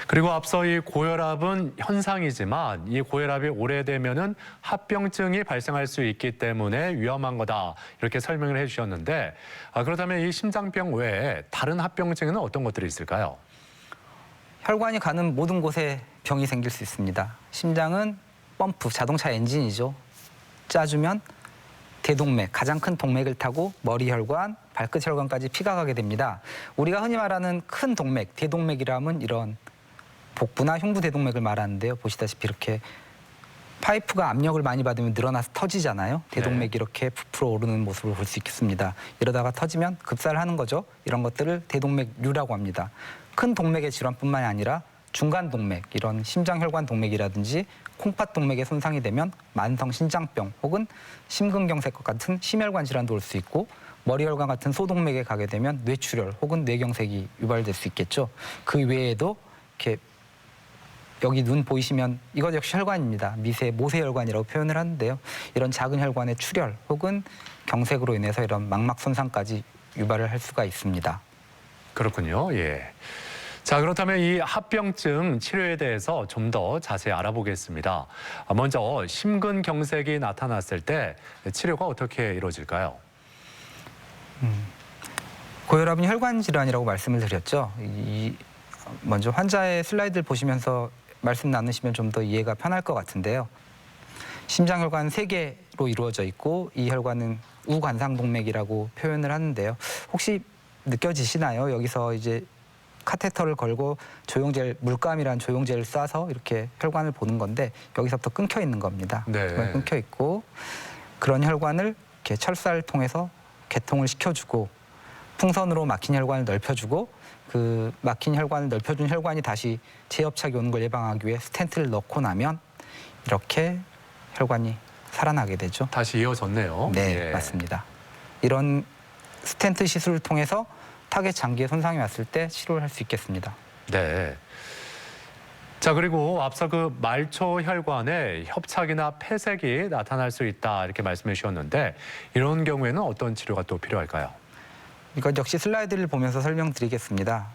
그리고 앞서 이 고혈압은 현상이지만 이 고혈압이 오래되면은 합병증이 발생할 수 있기 때문에 위험한 거다 이렇게 설명을 해주셨는데 그렇다면 이 심장병 외에 다른 합병증에는 어떤 것들이 있을까요? 혈관이 가는 모든 곳에 병이 생길 수 있습니다. 심장은 펌프, 자동차 엔진이죠. 짜주면 대동맥, 가장 큰 동맥을 타고 머리 혈관, 발끝 혈관까지 피가 가게 됩니다. 우리가 흔히 말하는 큰 동맥, 대동맥이라면 이런 복부나 흉부 대동맥을 말하는데요. 보시다시피 이렇게 파이프가 압력을 많이 받으면 늘어나서 터지잖아요. 대동맥이 이렇게 부풀어 오르는 모습을 볼 수 있겠습니다. 이러다가 터지면 급사를 하는 거죠. 이런 것들을 대동맥류라고 합니다. 큰 동맥의 질환뿐만이 아니라 중간 동맥, 이런 심장혈관 동맥이라든지 콩팥 동맥에 손상이 되면 만성 신장병 혹은 심근경색과 같은 심혈관 질환도 올 수 있고 머리혈관 같은 소동맥에 가게 되면 뇌출혈 혹은 뇌경색이 유발될 수 있겠죠. 그 외에도 이렇게 여기 눈 보이시면 이것 역시 혈관입니다. 미세 모세혈관이라고 표현을 하는데요. 이런 작은 혈관의 출혈 혹은 경색으로 인해서 이런 망막 손상까지 유발을 할 수가 있습니다. 그렇군요. 예. 자, 그렇다면 이 합병증 치료에 대해서 좀 더 자세히 알아보겠습니다. 먼저 심근경색이 나타났을 때 치료가 어떻게 이루어질까요? 고혈압은 혈관 질환이라고 말씀을 드렸죠. 먼저 환자의 슬라이드를 보시면서 말씀 나누시면 좀 더 이해가 편할 것 같은데요. 심장혈관 3개로 이루어져 있고 이 혈관은 우관상동맥이라고 표현을 하는데요. 혹시 느껴지시나요? 여기서 이제 카테터를 걸고 조영제를, 물감이란 조영제를 쏴서 이렇게 혈관을 보는 건데 여기서부터 끊겨 있는 겁니다. 네. 정말 끊겨 있고 그런 혈관을 이렇게 철사를 통해서 개통을 시켜주고 풍선으로 막힌 혈관을 넓혀주고 그 막힌 혈관을 넓혀준 혈관이 다시 재협착이 오는 걸 예방하기 위해 스텐트를 넣고 나면 이렇게 혈관이 살아나게 되죠. 다시 이어졌네요. 네, 예. 맞습니다. 이런 스텐트 시술을 통해서 타겟 장기에 손상이 왔을 때 치료를 할 수 있겠습니다. 네. 자, 그리고 앞서 그 말초 혈관에 협착이나 폐색이 나타날 수 있다 이렇게 말씀해 주셨는데 이런 경우에는 어떤 치료가 또 필요할까요? 이것 역시 슬라이드를 보면서 설명드리겠습니다.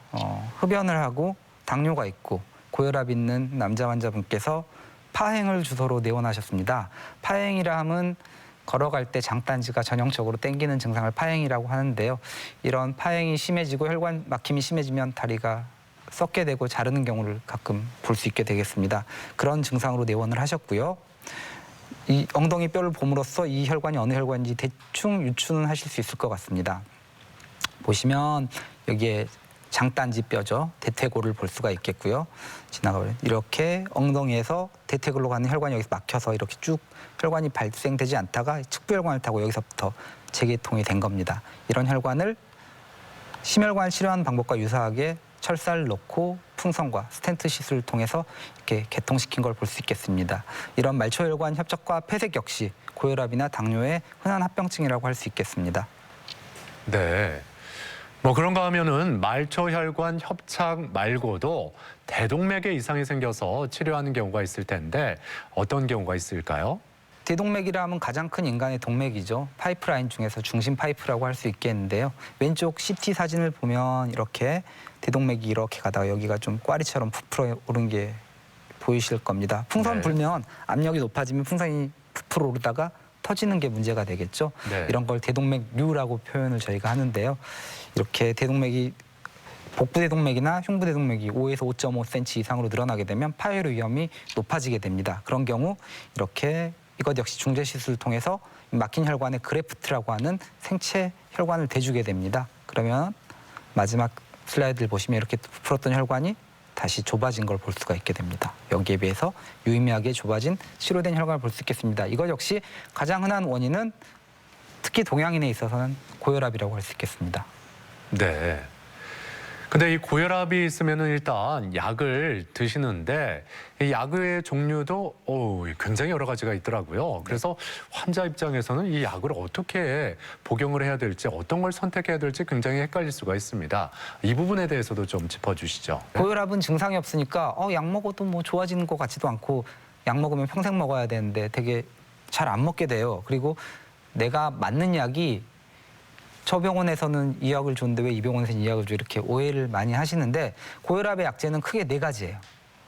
흡연을 하고 당뇨가 있고 고혈압 있는 남자 환자분께서 파행을 주소로 내원하셨습니다. 파행이라 함은 걸어갈 때 장단지가 전형적으로 땡기는 증상을 파행이라고 하는데요. 이런 파행이 심해지고 혈관 막힘이 심해지면 다리가 썩게 되고 자르는 경우를 가끔 볼 수 있게 되겠습니다. 그런 증상으로 내원을 하셨고요. 이 엉덩이 뼈를 봄으로써 이 혈관이 어느 혈관인지 대충 유추는 하실 수 있을 것 같습니다. 보시면 여기에 장단지 뼈죠. 대퇴골을 볼 수가 있겠고요. 지나가면 이렇게 엉덩이에서 대퇴골로 가는 혈관이 여기서 막혀서 이렇게 쭉 혈관이 발생되지 않다가 측부혈관을 타고 여기서부터 재개통이 된 겁니다. 이런 혈관을 심혈관을 치료하는 방법과 유사하게 철사를 넣고 풍선과 스텐트 시술을 통해서 이렇게 개통시킨 걸 볼 수 있겠습니다. 이런 말초혈관 협착과 폐색 역시 고혈압이나 당뇨의 흔한 합병증이라고 할 수 있겠습니다. 네. 뭐 그런가 하면은 말초혈관 협착 말고도 대동맥에 이상이 생겨서 치료하는 경우가 있을 텐데 어떤 경우가 있을까요? 대동맥이라 하면 가장 큰 인간의 동맥이죠. 파이프라인 중에서 중심 파이프라고 할 수 있겠는데요. 왼쪽 CT 사진을 보면 이렇게 대동맥이 이렇게 가다가 여기가 좀 꽈리처럼 부풀어 오른 게 보이실 겁니다. 풍선 네. 불면 압력이 높아지면 풍선이 부풀어 오르다가 터지는 게 문제가 되겠죠. 네. 이런 걸 대동맥류라고 표현을 저희가 하는데요. 이렇게 대동맥이 복부 대동맥이나 흉부 대동맥이 5에서 5.5cm 이상으로 늘어나게 되면 파열의 위험이 높아지게 됩니다. 그런 경우 이렇게 이것 역시 중재 시술을 통해서 막힌 혈관에 그래프트라고 하는 생체 혈관을 대주게 됩니다. 그러면 마지막 슬라이드를 보시면 이렇게 부풀었던 혈관이 다시 좁아진 걸 볼 수가 있게 됩니다. 여기에 비해서 유의미하게 좁아진 치료된 혈관을 볼 수 있겠습니다. 이것 역시 가장 흔한 원인은 특히 동양인에 있어서는 고혈압이라고 할 수 있겠습니다. 네. 근데 이 고혈압이 있으면은 일단 약을 드시는데 이 약의 종류도 굉장히 여러 가지가 있더라고요. 그래서 환자 입장에서는 이 약을 어떻게 복용을 해야 될지 어떤 걸 선택해야 될지 굉장히 헷갈릴 수가 있습니다. 이 부분에 대해서도 좀 짚어주시죠. 고혈압은 증상이 없으니까 약 먹어도 뭐 좋아지는 것 같지도 않고 약 먹으면 평생 먹어야 되는데 되게 잘 안 먹게 돼요. 그리고 내가 맞는 약이 저 병원에서는 이 약을 줬는데 왜 이 병원에서는 이 약을 줘 이렇게 오해를 많이 하시는데 고혈압의 약제는 크게 4가지예요.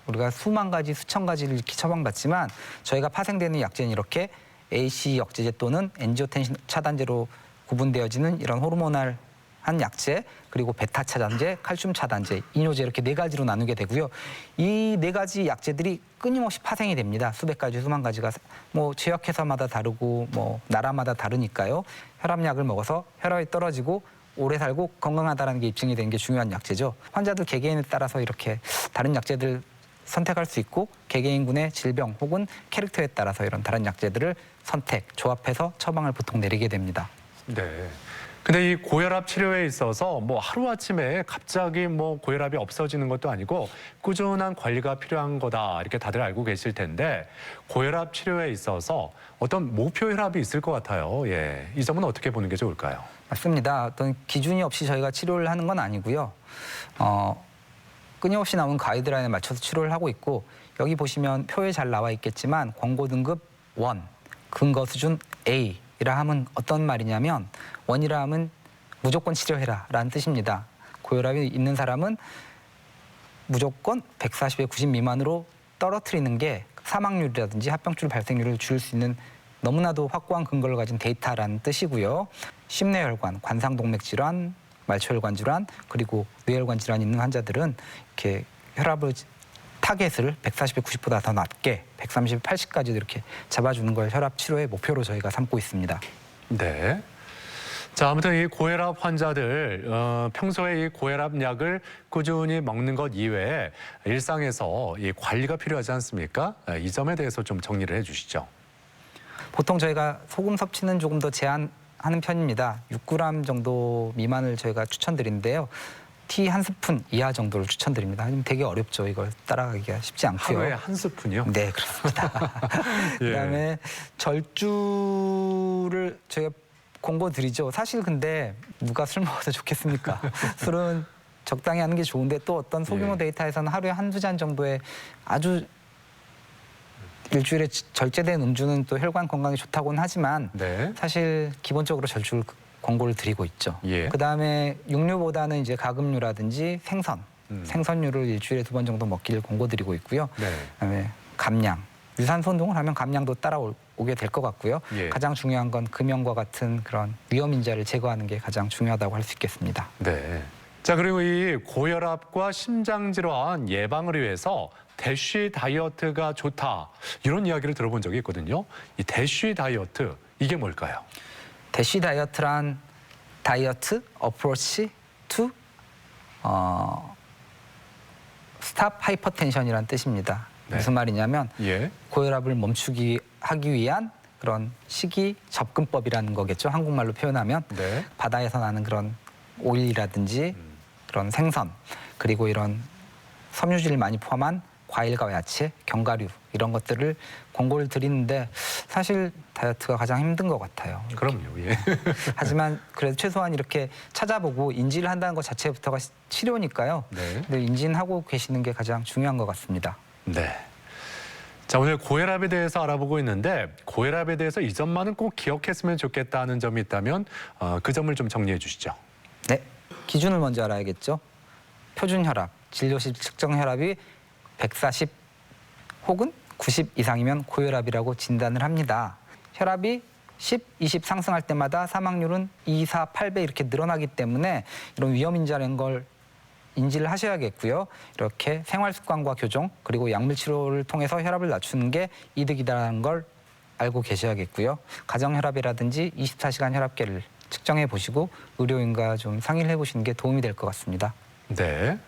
우리가 수만 가지, 수천 가지를 이렇게 처방받지만 저희가 파생되는 약제는 이렇게 AC 억제제 또는 엔지오텐신 차단제로 구분되어지는 이런 호르모널 한 약제, 그리고 베타 차단제, 칼슘 차단제, 이뇨제 이렇게 4가지로 나누게 되고요. 이 4가지 약제들이 끊임없이 파생이 됩니다. 수백 가지, 수만 가지가 뭐 제약회사마다 다르고 뭐 나라마다 다르니까요. 혈압약을 먹어서 혈압이 떨어지고 오래 살고 건강하다는 게 입증이 된 게 중요한 약제죠. 환자들 개개인에 따라서 이렇게 다른 약제들 선택할 수 있고 개개인군의 질병 혹은 캐릭터에 따라서 이런 다른 약제들을 선택, 조합해서 처방을 보통 내리게 됩니다. 네. 근데 이 고혈압 치료에 있어서 뭐 하루아침에 갑자기 뭐 고혈압이 없어지는 것도 아니고 꾸준한 관리가 필요한 거다 이렇게 다들 알고 계실 텐데 고혈압 치료에 있어서 어떤 목표 혈압이 있을 것 같아요. 예. 이 점은 어떻게 보는 게 좋을까요? 맞습니다. 어떤 기준이 없이 저희가 치료를 하는 건 아니고요. 끊임없이 나온 가이드라인에 맞춰서 치료를 하고 있고 여기 보시면 표에 잘 나와 있겠지만 권고 등급 1, 근거 수준 A라 하면 어떤 말이냐면 1이라 하면 무조건 치료해라라는 뜻입니다. 고혈압이 있는 사람은 무조건 140에 90 미만으로 떨어뜨리는 게 사망률이라든지 합병증 발생률을 줄일 수 있는 너무나도 확고한 근거를 가진 데이터라는 뜻이고요. 심뇌혈관, 관상동맥질환, 말초혈관 질환, 그리고 뇌혈관 질환이 있는 환자들은 이렇게 혈압을 타겟을 140에 90보다 더 낮게 130에 80까지도 이렇게 잡아주는 걸 혈압 치료의 목표로 저희가 삼고 있습니다. 네. 자, 아무튼 이 고혈압 환자들 평소에 이 고혈압 약을 꾸준히 먹는 것 이외에 일상에서 이 관리가 필요하지 않습니까? 이 점에 대해서 좀 정리를 해주시죠. 보통 저희가 소금 섭취는 조금 더 제한하는 편입니다. 6g 정도 미만을 저희가 추천드리는데요. 티 한 스푼 이하 정도를 추천드립니다. 하지만 되게 어렵죠. 이걸 따라가기가 쉽지 않고요. 하루에 한 스푼이요? 네, 그렇습니다. 예. 그다음에 절주를 저희가 권고드리죠. 사실 근데 누가 술 먹어서 좋겠습니까? 술은 적당히 하는 게 좋은데 또 어떤 소규모 예. 데이터에서는 하루에 한두 잔 정도의 아주 일주일에 절제된 음주는 또 혈관 건강에 좋다고는 하지만 네. 사실 기본적으로 절주를 권고를 드리고 있죠. 예. 그다음에 육류보다는 이제 가금류라든지 생선, 생선류를 일주일에 2번 정도 먹기를 권고드리고 있고요. 네. 그다음에 감량, 유산소 운동을 하면 감량도 따라오게 될 것 같고요. 예. 가장 중요한 건 금연과 같은 그런 위험 인자를 제거하는 게 가장 중요하다고 할 수 있겠습니다. 네. 자, 그리고 이 고혈압과 심장질환 예방을 위해서 대쉬 다이어트가 좋다 이런 이야기를 들어본 적이 있거든요. 이 대쉬 다이어트 이게 뭘까요? 대쉬 다이어트란 다이어트 어프로치 투 스탑 하이퍼텐션이란 뜻입니다. 네. 무슨 말이냐면 예. 고혈압을 멈추기 하기 위한 그런 식이 접근법이라는 거겠죠. 한국말로 표현하면 네. 바다에서 나는 그런 오일이라든지 그런 생선 그리고 이런 섬유질을 많이 포함한 과일과 야채, 견과류 이런 것들을 권고를 드리는데 사실 다이어트가 가장 힘든 것 같아요. 그럼요. 예. 하지만 그래도 최소한 이렇게 찾아보고 인지를 한다는 것 자체부터가 치료니까요. 네. 근데 인지하고 계시는 게 가장 중요한 것 같습니다. 네. 자, 오늘 고혈압에 대해서 알아보고 있는데 고혈압에 대해서 이 점만은 꼭 기억했으면 좋겠다는 점이 있다면 그 점을 좀 정리해 주시죠. 네, 기준을 먼저 알아야겠죠. 표준 혈압, 진료실 측정 혈압이 140 혹은 90 이상이면 고혈압이라고 진단을 합니다. 혈압이 10, 20 상승할 때마다 사망률은 2, 4, 8배 이렇게 늘어나기 때문에 이런 위험 인자라는 걸 인지를 하셔야겠고요. 이렇게 생활 습관과 교정 그리고 약물 치료를 통해서 혈압을 낮추는 게 이득이다라는 걸 알고 계셔야겠고요. 가정 혈압이라든지 24시간 혈압계를 측정해 보시고 의료인과 좀 상의를 해보시는 게 도움이 될 것 같습니다. 네.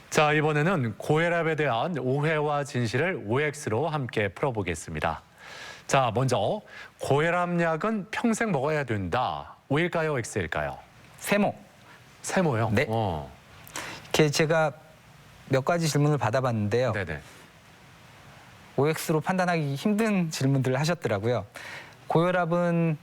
자, 이번에는 고혈압에 대한 오해와 진실을 OX로 함께 풀어보겠습니다. 자, 먼저 고혈압 약은 평생 먹어야 된다. O일까요, X일까요? 세모. 세모요? 네. 이렇게 제가 몇 가지 질문을 받아봤는데요. 네네. OX로 판단하기 힘든 질문들을 하셨더라고요. 고혈압은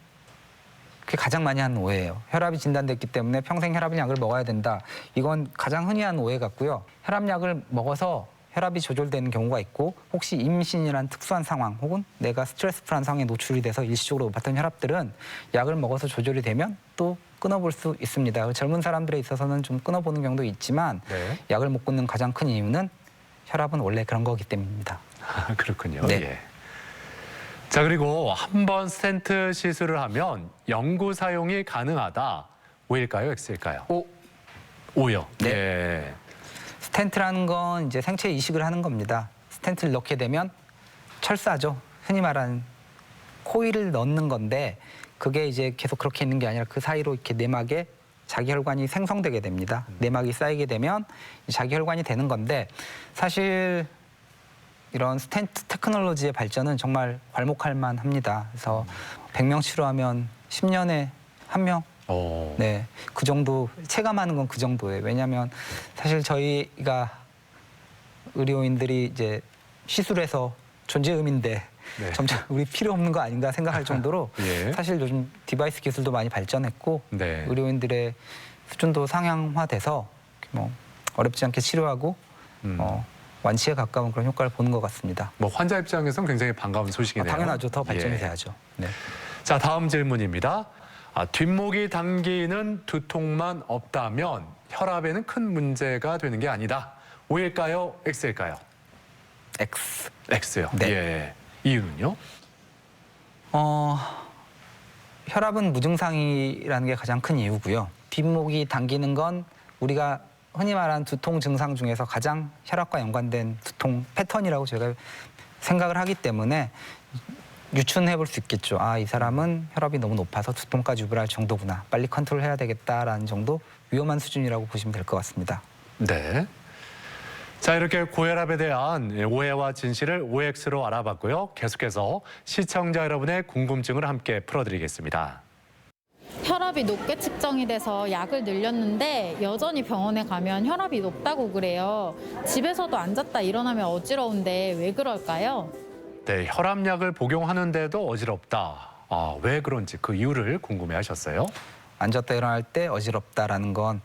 그게 가장 많이 하는 오해예요. 혈압이 진단됐기 때문에 평생 혈압약을 먹어야 된다. 이건 가장 흔히 하는 오해 같고요. 혈압약을 먹어서 혈압이 조절되는 경우가 있고 혹시 임신이란 특수한 상황 혹은 내가 스트레스풀한 상황에 노출이 돼서 일시적으로 높았던 혈압들은 약을 먹어서 조절이 되면 또 끊어볼 수 있습니다. 젊은 사람들에 있어서는 좀 끊어보는 경우도 있지만 네. 약을 못 끊는 가장 큰 이유는 혈압은 원래 그런 거기 때문입니다. 그렇군요. 네. 예. 자, 그리고 한 번 스텐트 시술을 하면 영구 사용이 가능하다. O일까요? X일까요? O요. 네. 예. 스텐트라는 건 이제 생체 이식을 하는 겁니다. 스텐트를 넣게 되면 철사죠. 흔히 말하는 코일을 넣는 건데 그게 이제 계속 그렇게 있는 게 아니라 그 사이로 이렇게 내막에 자기 혈관이 생성되게 됩니다. 내막이 쌓이게 되면 자기 혈관이 되는 건데 사실 이런 스텐트 테크놀로지의 발전은 정말 괄목할 만합니다. 그래서 100명 치료하면 10년에 1명 네, 그 정도 체감하는 건 그 정도예요. 왜냐하면 사실 저희가 의료인들이 이제 시술해서 존재음인데 네. 점점 우리 필요 없는 거 아닌가 생각할 정도로 예. 사실 요즘 디바이스 기술도 많이 발전했고 네. 의료인들의 수준도 상향화돼서 뭐 어렵지 않게 치료하고 완치에 가까운 그런 효과를 보는 것 같습니다. 뭐 환자 입장에서는 굉장히 반가운 소식이네요. 당연하죠. 더 발전이 예. 돼야죠. 네. 자, 다음 질문입니다. 뒷목이 당기는 두통만 없다면 혈압에는 큰 문제가 되는 게 아니다. O일까요? X일까요? X. X요. 네. 예. 이유는요? 혈압은 무증상이라는 게 가장 큰 이유고요. 뒷목이 당기는 건 우리가 흔히 말하는 두통 증상 중에서 가장 혈압과 연관된 두통 패턴이라고 제가 생각을 하기 때문에 유추해 볼 수 있겠죠. 아, 이 사람은 혈압이 너무 높아서 두통까지 유발할 정도구나. 빨리 컨트롤해야 되겠다라는 정도 위험한 수준이라고 보시면 될 것 같습니다. 네. 자, 이렇게 고혈압에 대한 오해와 진실을 OX로 알아봤고요. 계속해서 시청자 여러분의 궁금증을 함께 풀어드리겠습니다. 혈압이 높게 측정이 돼서 약을 늘렸는데 여전히 병원에 가면 혈압이 높다고 그래요. 집에서도 앉았다 일어나면 어지러운데 왜 그럴까요? 네, 혈압약을 복용하는데도 어지럽다. 왜 그런지 그 이유를 궁금해하셨어요? 앉았다 일어날 때 어지럽다라는 건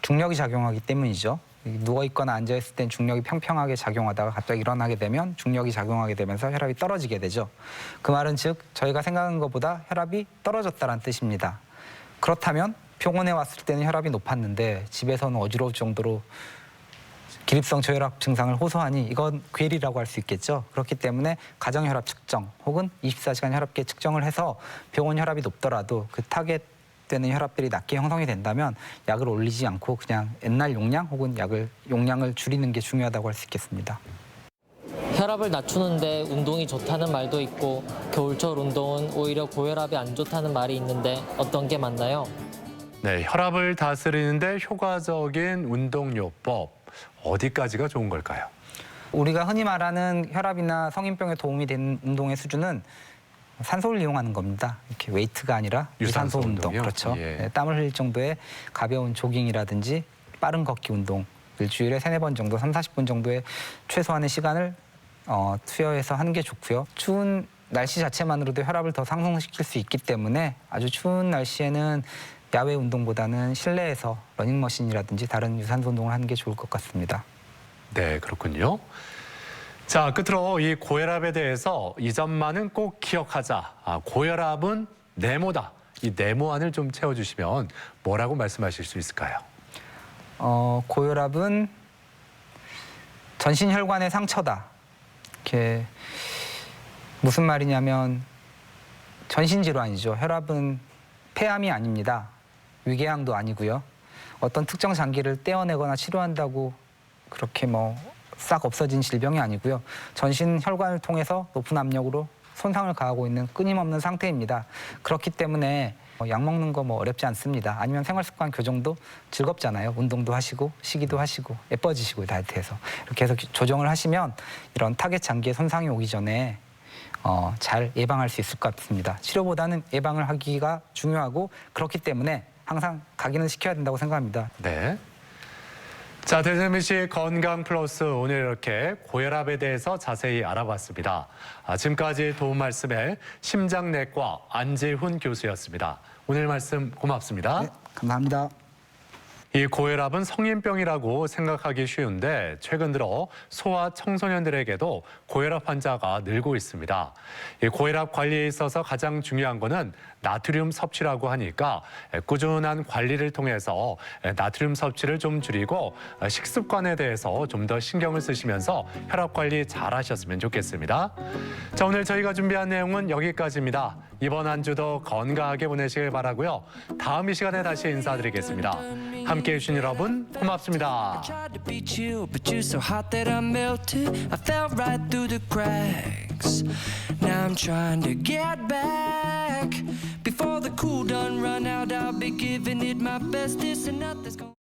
중력이 작용하기 때문이죠. 누워있거나 앉아있을 땐 중력이 평평하게 작용하다가 갑자기 일어나게 되면 중력이 작용하게 되면서 혈압이 떨어지게 되죠. 그 말은 즉 저희가 생각한 것보다 혈압이 떨어졌다는 뜻입니다. 그렇다면 병원에 왔을 때는 혈압이 높았는데 집에서는 어지러울 정도로 기립성 저혈압 증상을 호소하니 이건 괴리라고 할 수 있겠죠. 그렇기 때문에 가정 혈압 측정 혹은 24시간 혈압계 측정을 해서 병원 혈압이 높더라도 그 타겟되는 혈압들이 낮게 형성이 된다면 약을 올리지 않고 그냥 옛날 용량 혹은 용량을 줄이는 게 중요하다고 할 수 있겠습니다. 혈압을 낮추는데 운동이 좋다는 말도 있고 겨울철 운동은 오히려 고혈압에 안 좋다는 말이 있는데 어떤 게 맞나요? 네, 혈압을 다스리는데 효과적인 운동요법 어디까지가 좋은 걸까요? 우리가 흔히 말하는 혈압이나 성인병에 도움이 되는 운동의 수준은 산소를 이용하는 겁니다. 이렇게 웨이트가 아니라 유산소 운동. 운동이요? 그렇죠. 예. 네, 땀을 흘릴 정도의 가벼운 조깅이라든지 빠른 걷기 운동. 일주일에 3-4번 정도, 30-40분 정도의 최소한의 시간을 투여해서 하는 게 좋고요. 추운 날씨 자체만으로도 혈압을 더 상승시킬 수 있기 때문에 아주 추운 날씨에는 야외 운동보다는 실내에서 러닝머신이라든지 다른 유산소 운동을 하는 게 좋을 것 같습니다. 네, 그렇군요. 자, 끝으로 이 고혈압에 대해서 이 점만은 꼭 기억하자. 고혈압은 네모다. 이 네모안을 좀 채워주시면 뭐라고 말씀하실 수 있을까요? 고혈압은 전신혈관의 상처다. 이렇게 무슨 말이냐면 전신질환이죠. 혈압은 폐암이 아닙니다. 위궤양도 아니고요. 어떤 특정 장기를 떼어내거나 치료한다고 그렇게 싹 없어진 질병이 아니고요. 전신 혈관을 통해서 높은 압력으로 손상을 가하고 있는 끊임없는 상태입니다. 그렇기 때문에 약 먹는 거 어렵지 않습니다. 아니면 생활습관 교정도 즐겁잖아요. 운동도 하시고 쉬기도 하시고 예뻐지시고 다이어트해서 이렇게 해서 조정을 하시면 이런 타겟 장기의 손상이 오기 전에 잘 예방할 수 있을 것 같습니다. 치료보다는 예방을 하기가 중요하고 그렇기 때문에 항상 각인을 시켜야 된다고 생각합니다. 네. 자, 대전시 건강 플러스 오늘 이렇게 고혈압에 대해서 자세히 알아봤습니다. 지금까지 도움 말씀에 심장내과 안재훈 교수였습니다. 오늘 말씀 고맙습니다. 네, 감사합니다. 이 고혈압은 성인병이라고 생각하기 쉬운데 최근 들어 소아 청소년들에게도 고혈압 환자가 늘고 있습니다. 이 고혈압 관리에 있어서 가장 중요한 거는 나트륨 섭취라고 하니까 꾸준한 관리를 통해서 나트륨 섭취를 좀 줄이고 식습관에 대해서 좀 더 신경을 쓰시면서 혈압 관리 잘 하셨으면 좋겠습니다. 자, 오늘 저희가 준비한 내용은 여기까지입니다. 이번 한 주도 건강하게 보내시길 바라고요. 다음 이 시간에 다시 인사드리겠습니다. 함께해 주신 여러분 고맙습니다. Now I'm trying to get back. Before the cool done run out, I'll be giving it my best. This and nothing's gonna